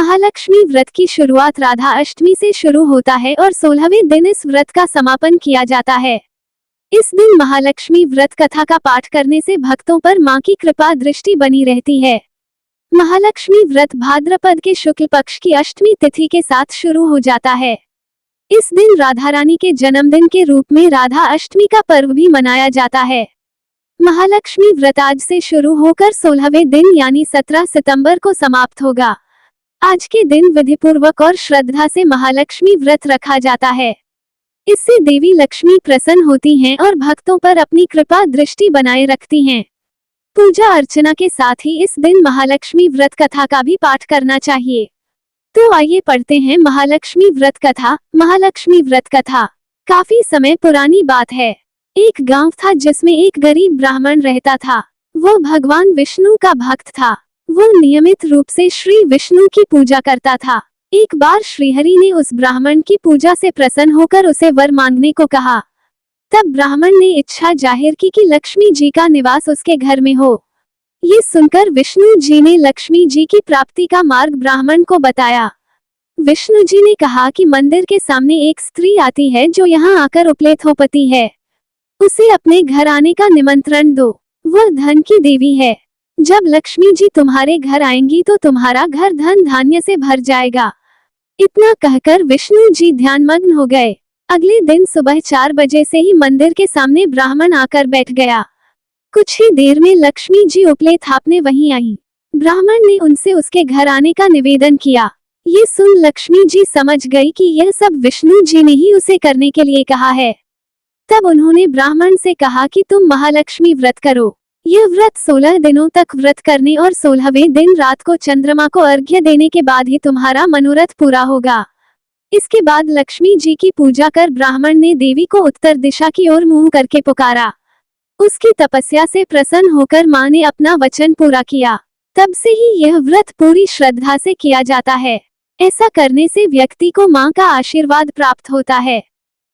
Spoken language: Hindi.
महालक्ष्मी व्रत की शुरुआत राधा अष्टमी से शुरू होता है और 16वें दिन इस व्रत का समापन किया जाता है। इस दिन महालक्ष्मी व्रत कथा का पाठ करने से भक्तों पर मां की कृपा दृष्टि बनी रहती है। महालक्ष्मी व्रत भाद्रपद के शुक्ल पक्ष की अष्टमी तिथि के साथ शुरू हो जाता है। इस दिन राधा रानी के जन्मदिन के रूप में राधा अष्टमी का पर्व भी मनाया जाता है। महालक्ष्मी व्रत आज से शुरू होकर 16वें दिन यानी 17 सितंबर को समाप्त होगा। आज के दिन विधिपूर्वक और श्रद्धा से महालक्ष्मी व्रत रखा जाता है। इससे देवी लक्ष्मी प्रसन्न होती हैं और भक्तों पर अपनी कृपा दृष्टि बनाए रखती हैं। पूजा अर्चना के साथ ही इस दिन महालक्ष्मी व्रत कथा का भी पाठ करना चाहिए। तो आइए पढ़ते हैं महालक्ष्मी व्रत कथा। महालक्ष्मी व्रत कथा काफी समय पुरानी बात है। एक गांव था जिसमें एक गरीब ब्राह्मण रहता था। वो भगवान विष्णु का भक्त था। वो नियमित रूप से श्री विष्णु की पूजा करता था। एक बार श्रीहरि ने उस ब्राह्मण की पूजा से प्रसन्न होकर उसे वर मांगने को कहा। तब ब्राह्मण ने इच्छा जाहिर की कि लक्ष्मी जी का निवास उसके घर में हो। ये सुनकर विष्णु जी ने लक्ष्मी जी की प्राप्ति का मार्ग ब्राह्मण को बताया। विष्णु जी ने कहा कि मंदिर के सामने एक स्त्री आती है जो यहाँ आकर उपलेत हो पति है। उसे अपने घर आने का निमंत्रण दो। वह धन की देवी है। जब लक्ष्मी जी तुम्हारे घर आएंगी तो तुम्हारा घर धन धान्य से भर जाएगा। इतना कहकर विष्णु जी ध्यानमग्न हो गए। अगले दिन सुबह 4 बजे से ही मंदिर के सामने ब्राह्मण आकर बैठ गया। कुछ ही देर में लक्ष्मी जी उपले थापने वहीं आई। ब्राह्मण ने उनसे उसके घर आने का निवेदन किया। ये सुन लक्ष्मी जी समझ गई कि यह सब विष्णु जी ने ही उसे करने के लिए कहा है। तब उन्होंने ब्राह्मण से कहा कि तुम महालक्ष्मी व्रत करो। यह व्रत 16 दिनों तक व्रत करने और 16वें दिन रात को चंद्रमा को अर्घ्य देने के बाद ही तुम्हारा मनोरथ पूरा होगा। इसके बाद लक्ष्मी जी की पूजा कर ब्राह्मण ने देवी को उत्तर दिशा की ओर मुंह करके पुकारा। उसकी तपस्या से प्रसन्न होकर मां ने अपना वचन पूरा किया। तब से ही यह व्रत पूरी श्रद्धा से किया जाता है। ऐसा करने से व्यक्ति को मां का आशीर्वाद प्राप्त होता है।